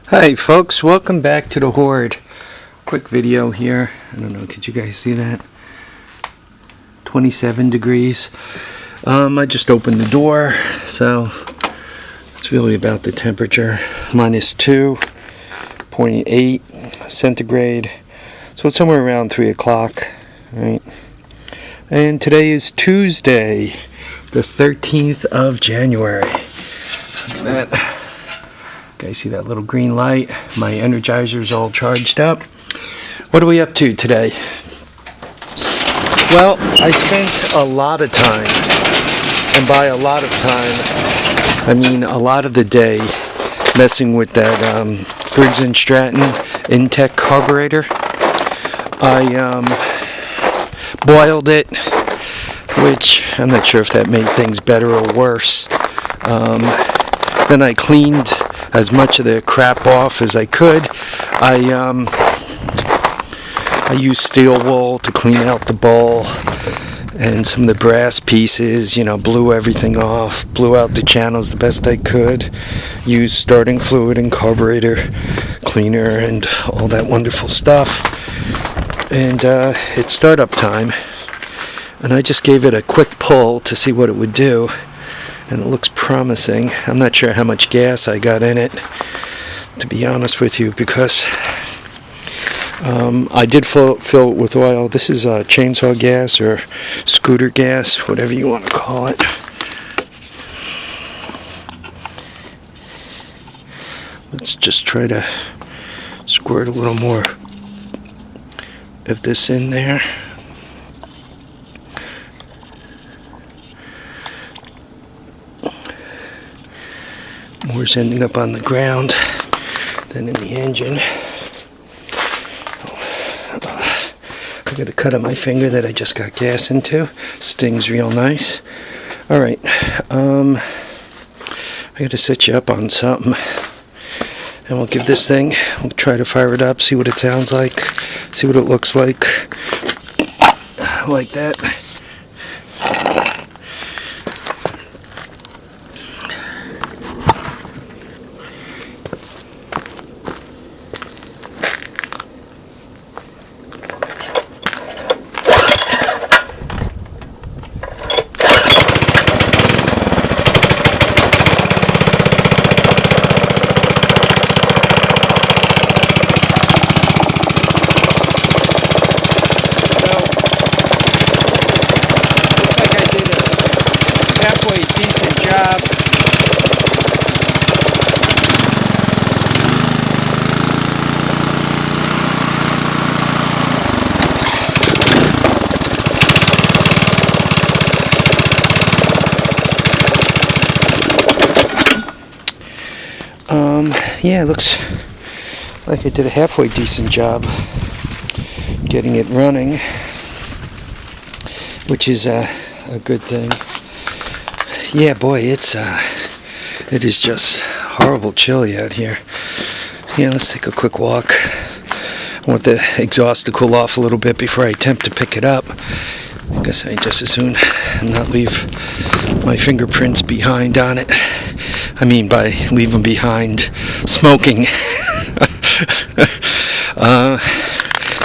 Hi folks, welcome back to the Horde. Quick video here. I don't know, could you guys see that? 27 degrees. I just opened the door, so it's really about the temperature. Minus 2.8 centigrade. So it's somewhere around 3 o'clock, right? And today is Tuesday, the 13th of January. Look at that. Guys, see that little green light? My Energizer's all charged up. What are we up to today? Well, I spent a lot of time, and by a lot of time, I mean a lot of the day, messing with that Briggs and Stratton Intek carburetor. I boiled it, which I'm not sure if that made things better or worse. Then I cleaned as much of the crap off as I could. I used steel wool to clean out the bowl and some of the brass pieces, you know, blew everything off, blew out the channels the best I could, used starting fluid and carburetor cleaner and all that wonderful stuff. And it's startup time, and I just gave it a quick pull to see what it would do. And it looks promising. I'm not sure how much gas I got in it, to be honest with you, because I did fill it with oil. This is chainsaw gas or scooter gas, whatever you want to call it. Let's just try to squirt a little more of this in there. More's ending up on the ground than in the engine. I got a cut on my finger that I just got gas into. Stings real nice. Alright, I gotta set you up on something. And we'll give this thing, we'll try to fire it up, see what it sounds like, see what it looks like. Like that. Yeah, it looks like I did a halfway decent job getting it running, which is a good thing. Yeah, boy, it is just horrible chilly out here. Yeah, let's take a quick walk. I want the exhaust to cool off a little bit before I attempt to pick it up. I guess I just as soon not leave my fingerprints behind on it. I mean by leaving behind smoking.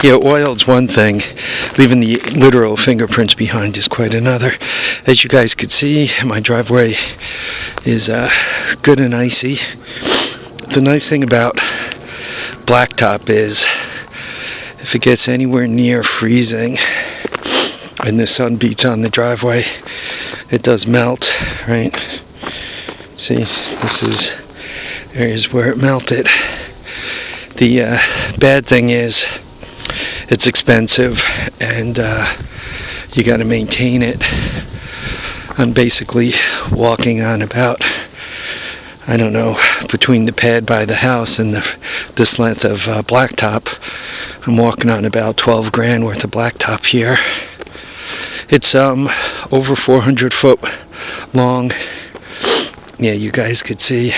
Yeah, oil's one thing. Leaving the literal fingerprints behind is quite another. As you guys could see, my driveway is good and icy. The nice thing about blacktop is if it gets anywhere near freezing and the sun beats on the driveway, it does melt, right? See, this is areas where it melted. The bad thing is it's expensive, and you got to maintain it. I'm basically walking on about, I don't know, between the pad by the house and this length of blacktop, I'm walking on about 12 grand worth of blacktop here. It's over 400 foot long. Yeah, you guys could see.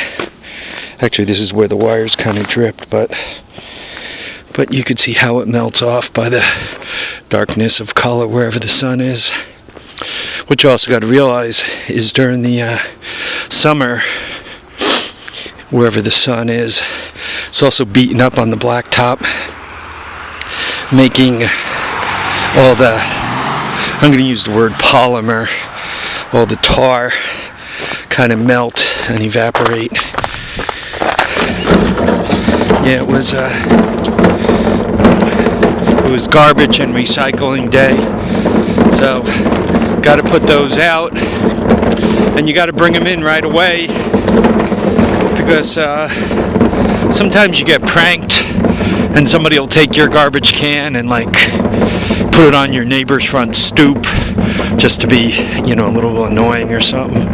Actually, this is where the wires kind of dripped, but you could see how it melts off by the darkness of color wherever the sun is. What you also got to realize is during the summer, wherever the sun is, It's also beaten up on the blacktop, making all the, I'm going to use the word polymer, all the tar kind of melt and evaporate. Yeah, it was garbage and recycling day, so got to put those out, and you got to bring them in right away, because sometimes you get pranked and somebody will take your garbage can and like put it on your neighbor's front stoop just to be, you know, a little annoying or something.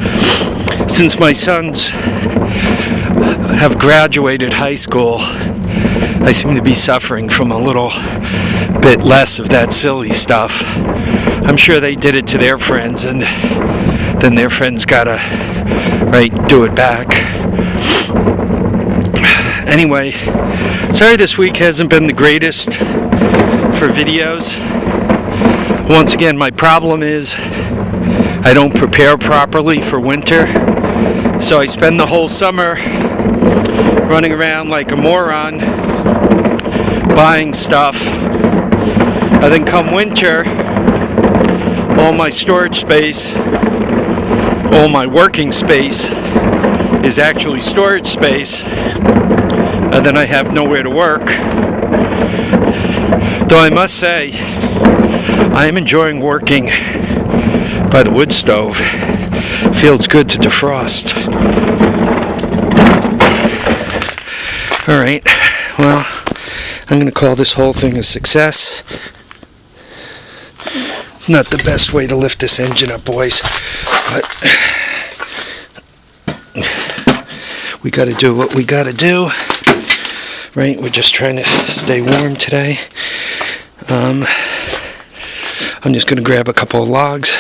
Since my sons have graduated high school, I seem to be suffering from a little bit less of that silly stuff. I'm sure they did it to their friends, and then their friends gotta, right, do it back. Anyway, sorry this week hasn't been the greatest for videos. Once again, my problem is I don't prepare properly for winter, so I spend the whole summer running around like a moron buying stuff. And then come winter, all my storage space, all my working space is actually storage space, and then I have nowhere to work. Though I must say, I am enjoying working by the wood stove. Feels good to defrost. Alright, well, I'm going to call this whole thing a success. Not the best way to lift this engine up, boys, but we got to do what we got to do, right? We're just trying to stay warm today. I'm just going to grab a couple of logs.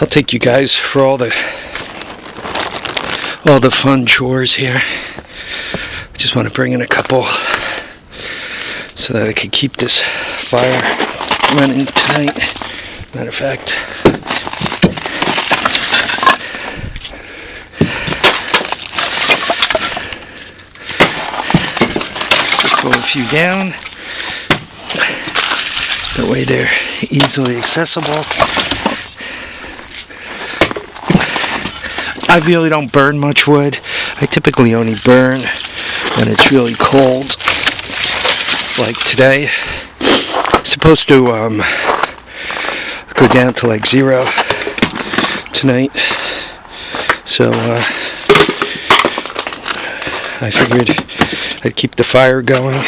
I'll take you guys for all the fun chores here. I just want to bring in a couple so that I can keep this fire running tonight. Matter of fact, just pull a few down. That way they're easily accessible. I really don't burn much wood. I typically only burn when it's really cold. Like today, it's supposed to go down to like 0 tonight. So I figured I'd keep the fire going.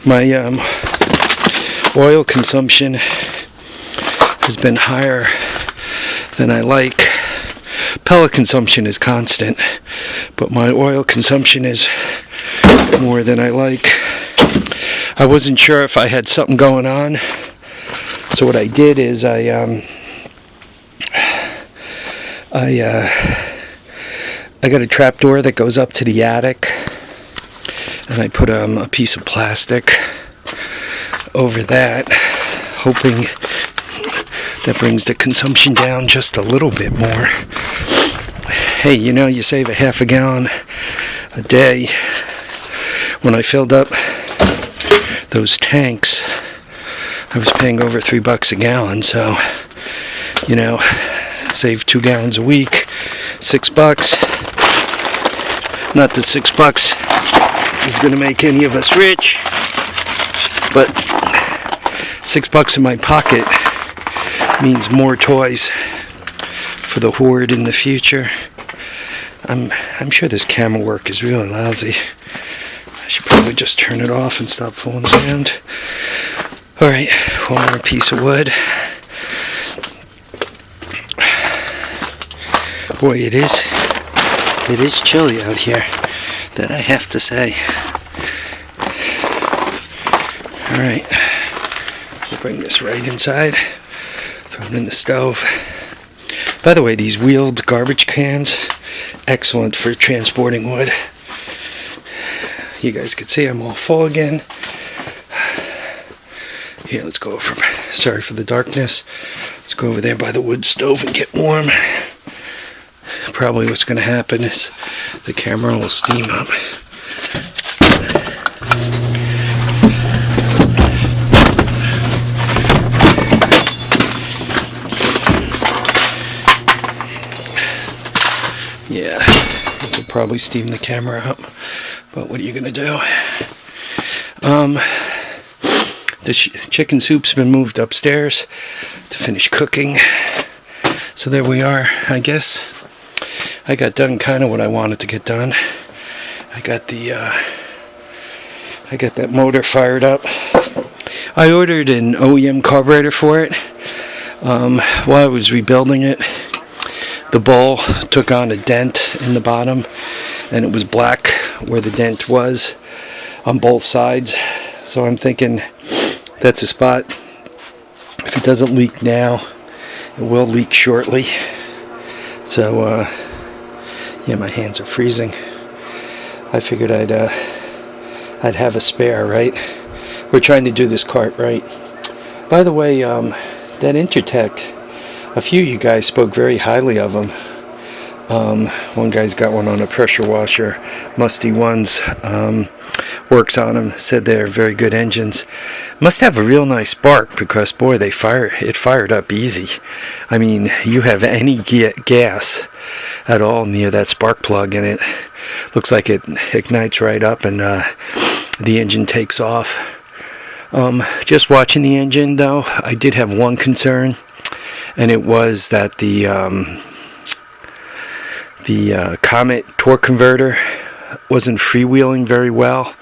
My oil consumption has been higher than I like. Pellet consumption is constant, but my oil consumption is more than I like. I wasn't sure if I had something going on, so what I did is I got a trapdoor that goes up to the attic, and I put a piece of plastic over that, hoping that brings the consumption down just a little bit more. Hey, you know, you save a half a gallon a day. When I filled up those tanks, I was paying over $3 a gallon, so, you know, save 2 gallons a week, $6. Not that $6 is going to make any of us rich, but $6 in my pocket means more toys for the horde in the future. I'm sure this camera work is really lousy. I should probably just turn it off and stop fooling around. Alright, one more piece of wood. Boy, it is chilly out here, that I have to say. Alright, we'll bring this right inside, throw it in the stove. By the way, these wheeled garbage cans, excellent for transporting wood. You guys can see I'm all full again. Here, let's go over. Sorry for the darkness. Let's go over there by the wood stove and get warm. Probably what's going to happen is the camera will steam up. probably steam the camera up, but what are you gonna do? The chicken soup's been moved upstairs to finish cooking. So there we are. I guess I got done kind of what I wanted to get done. I got that motor fired up. I ordered an OEM carburetor for it. While I was rebuilding it, the bowl took on a dent in the bottom, and it was black where the dent was on both sides. So I'm thinking that's a spot. If it doesn't leak now, it will leak shortly. So yeah, my hands are freezing. I figured I'd have a spare, right? We're trying to do this cart right. By the way, that Intek, a few of you guys spoke very highly of them. One guy's got one on a pressure washer. Musty Ones works on them. Said they're very good engines. Must have a real nice spark because boy, it fired up easy. I mean, you have any gas at all near that spark plug and it looks like it ignites right up and the engine takes off. Just watching the engine though, I did have one concern, and it was that the Comet torque converter wasn't freewheeling very well,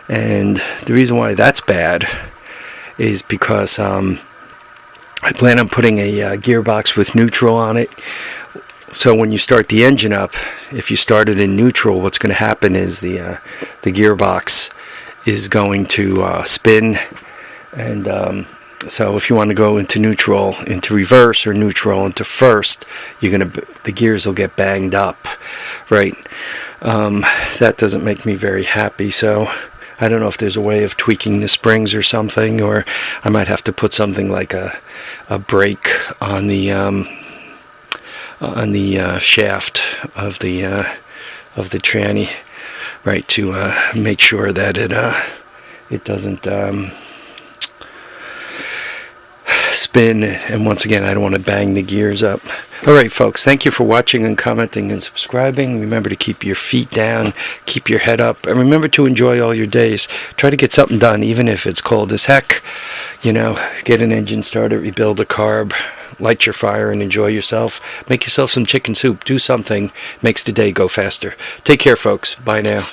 and the reason why that's bad is because I plan on putting a gearbox with neutral on it. So when you start the engine up, if you start it in neutral, what's going to happen is the gearbox is going to spin, and so if you want to go into neutral, into reverse, or neutral into first, the gears will get banged up, right? That doesn't make me very happy. So I don't know if there's a way of tweaking the springs or something, or I might have to put something like a brake on the shaft of the tranny, right, to make sure that it doesn't spin. And once again, I don't want to bang the gears up. Alright folks, thank you for watching and commenting and subscribing. Remember to keep your feet down, keep your head up, and remember to enjoy all your days. Try to get something done, even if it's cold as heck. You know, get an engine started, rebuild a carb, light your fire, and enjoy yourself. Make yourself some chicken soup. Do something, makes the day go faster. Take care folks. Bye now.